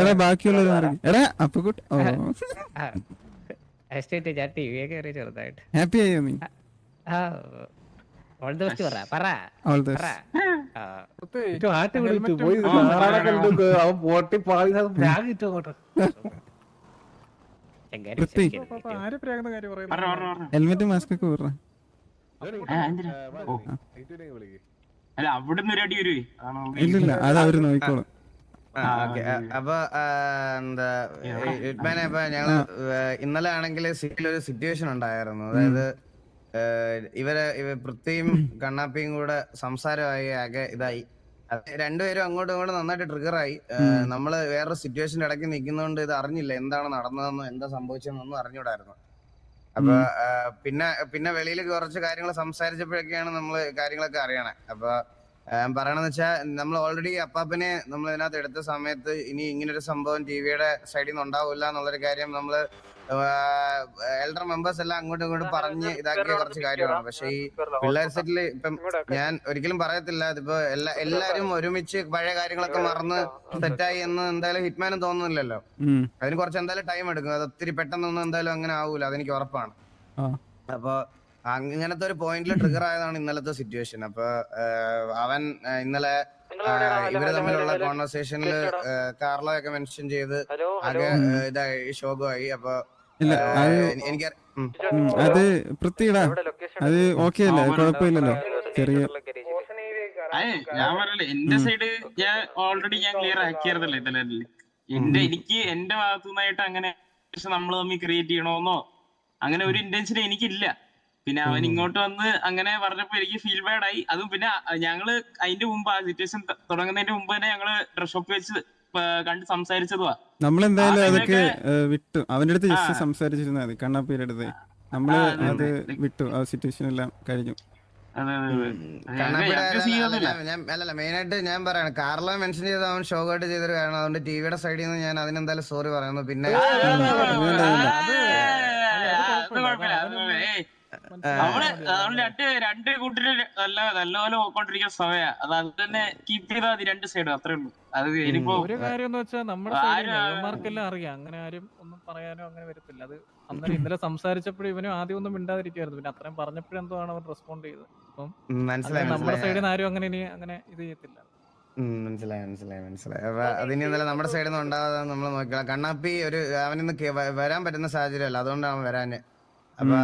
എടാ ബാക്കിയുള്ളത് മാറി എടാ അപ്പൊ ഓ എസ്റ്റേറ്റ് ഞാൻ ടി വി കയറി ചെറുതായിട്ട്. ഹാപ്പി ആയോ നീ? ഓൾ ദ ബെസ്റ്റ് പറ ഓൾ ദ പറ. ആട്ടി വിളിച്ചു പോയി നാറാടെ കണ്ടു അവൻ പോട്ടി പാളി പ്രാഗ് ഇട്ടോ അങ്ങോട്ട്. ഹെൽമെറ്റ് മാസ്ക് ഒക്കെ ഊറ. അല്ല അവിടുന്ന് ഒരു അടി വരുവേ. ഇല്ലില്ല അത് അവര് നോക്കിക്കോളും. അപ്പൊ എന്താ ഇപ്പൊ ഞങ്ങള് ഇന്നലെ ആണെങ്കിൽ സിറ്റിയിലൊരു സിറ്റുവേഷൻ ഉണ്ടായിരുന്നു. അതായത് ഇവര് പൃഥ്വിയും കണ്ണാപ്പിയും കൂടെ സംസാരമായി ആകെ ഇതായി. രണ്ടുപേരും അങ്ങോട്ടും ഇങ്ങോട്ടും നന്നായിട്ട് ട്രിഗറായി. നമ്മള് വേറൊരു സിറ്റുവേഷന്റെ ഇടയ്ക്ക് നിൽക്കുന്നതുകൊണ്ട് ഇത് അറിഞ്ഞില്ല എന്താണ് നടന്നതെന്നോ എന്താ സംഭവിച്ചതെന്നൊന്നും അറിഞ്ഞൂടായിരുന്നു. അപ്പൊ പിന്നെ വെളിയിൽ കുറച്ച് കാര്യങ്ങൾ സംസാരിച്ചപ്പോഴൊക്കെയാണ് നമ്മള് കാര്യങ്ങളൊക്കെ അറിയണേ. അപ്പൊ പറയണെന്ന് വെച്ചാൽ നമ്മൾ ഓൾറെഡി അപ്പാപ്പനെ നമ്മൾ ഇതിനകത്ത് എടുത്ത സമയത്ത് ഇനി ഇങ്ങനൊരു സംഭവം ടിവിയുടെ സൈഡിൽ നിന്ന് ഉണ്ടാവില്ല എന്നുള്ളൊരു കാര്യം നമ്മള് എൽഡർ മെമ്പേഴ്സ് എല്ലാം അങ്ങോട്ടും ഇങ്ങോട്ടും പറഞ്ഞ് ഇതാക്കിയ കുറച്ച് കാര്യമാണ്. പക്ഷെ ഈ പിള്ളേർ സെറ്റില് ഇപ്പം ഞാൻ ഒരിക്കലും പറയത്തില്ല ഇതിപ്പോ എല്ലാരും ഒരുമിച്ച് പഴയ കാര്യങ്ങളൊക്കെ മറന്ന് സെറ്റായി എന്ന് എന്തായാലും ഹിറ്റ്മാനും തോന്നുന്നില്ലല്ലോ. അതിന് കുറച്ച് എന്തായാലും ടൈം എടുക്കും. അത് ഒത്തിരി പെട്ടെന്നൊന്നും എന്തായാലും അങ്ങനെ ആവൂല, അതെനിക്ക് ഉറപ്പാണ്. അപ്പൊ അങ്ങനത്തെ ഒരു പോയിന്റിൽ ട്രിഗർ ആയതാണ് ഇന്നലത്തെ സിറ്റുവേഷൻ. അപ്പൊ അവൻ ഇന്നലെ ഇവര് തമ്മിലുള്ള കോൺവെർസേഷനിൽ കാർലോ ഒക്കെ മെൻഷൻ ചെയ്ത് ആകെ ഇതായി ശോകമായി. അപ്പൊ എനിക്ക് അത് പൃഥ്വിടാ അത് ഓക്കെ അല്ലേ, കുഴപ്പമില്ലല്ലോ. ചെറിയ ഞാൻ പറഞ്ഞില്ലേ എന്റെ സൈഡ് ഞാൻ ഓൾറെഡി ക്ലിയർ ആക്കിയായിരുന്നല്ലോ ഇന്നലെ. എനിക്ക് എന്റെ ഭാഗത്തുനിന്നായിട്ട് അങ്ങനെ നമ്മൾ തമ്മിൽ ക്രിയേറ്റ് ചെയ്യണമെന്നോ അങ്ങനെ ഒരു ഇന്റൻഷൻ എനിക്കില്ല. പിന്നെ അവൻ ഇങ്ങോട്ട് വന്ന് അങ്ങനെ പറഞ്ഞപ്പോ എനിക്ക് ഫീൽ ബാഡ് ആയി. അതും പിന്നെ ഞങ്ങള് അതിന്റെ മുമ്പ് ആ സിറ്റുവേഷൻ തുടങ്ങുന്നതിന്റെ മുമ്പ് തന്നെ ഞങ്ങള് ഡ്രസ് ഷോപ്പ് വെച്ച് കണ്ട് സംസാരിച്ചതുവാ. നമ്മളെന്തായാലും അതൊക്കെ വിട്ടു. അവന്റെ അടുത്ത് ജസ്റ്റ് സംസാരിച്ചിരുന്നാ മതി, കണ്ണാപ്പിയുടെ അടുത്ത്. നമ്മള് അത് വിട്ടു, ആ സിറ്റുവേഷൻ എല്ലാം കഴിഞ്ഞു. അല്ലല്ല മെയിനായിട്ട് ഞാൻ പറയാണ്, കാർലോ മെൻഷൻ ചെയ്ത് അവൻ ഷോകായിട്ട് ചെയ്തൊരു കാരണം. അതുകൊണ്ട് ടിവിയുടെ സൈഡിൽ നിന്ന് ഞാൻ അതിനെന്തായാലും സോറി പറയുന്നു. പിന്നെ രണ്ട് കൂട്ടര് നല്ലപോലെ പോയിക്കൊണ്ടിരിക്കുന്ന സമയം. അത് തന്നെ കീപ്പ് ചെയ്താൽ മതി രണ്ട് സൈഡും, അത്രേ ഉള്ളൂ. അത് ഇനിയിപ്പോ ഒരു കാര്യം എന്ന് വെച്ചാൽ നമ്മുടെ സൈഡിൽ അറിയാം, അങ്ങനെ ആരും ഒന്നും പറയാനോ അങ്ങനെ വരത്തില്ല. അത് അന്നേരം ഇന്നലെ സംസാരിച്ചപ്പോഴും ഇവനും ആദ്യം ഒന്നും മിണ്ടാതിരിക്കുവായിരുന്നു. പിന്നെ അത്രയും പറഞ്ഞപ്പോഴെന്തോ ആണ് അവൻ റെസ്പോണ്ട് ചെയ്തത്. അപ്പം നമ്മുടെ സൈഡിൽ നിന്ന് ആരും അങ്ങനെ ഇത് ചെയ്യത്തില്ല. മനസ്സിലായി. അപ്പൊ അതിനി എന്തായാലും നമ്മുടെ സൈഡിൽ നിന്ന് ഉണ്ടാകാതെ നമ്മൾ നോക്കിയാൽ കണ്ണാപ്പി അവനിന്ന് വരാൻ പറ്റുന്ന സാഹചര്യമല്ല, അതുകൊണ്ടാണ് അവൻ വരാന്. അപ്പൊ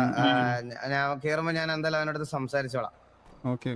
ഞാൻ കേറുമ്പോ ഞാൻ എന്തായാലും അവനടുത്ത് സംസാരിച്ചോളാം. ഓക്കെ.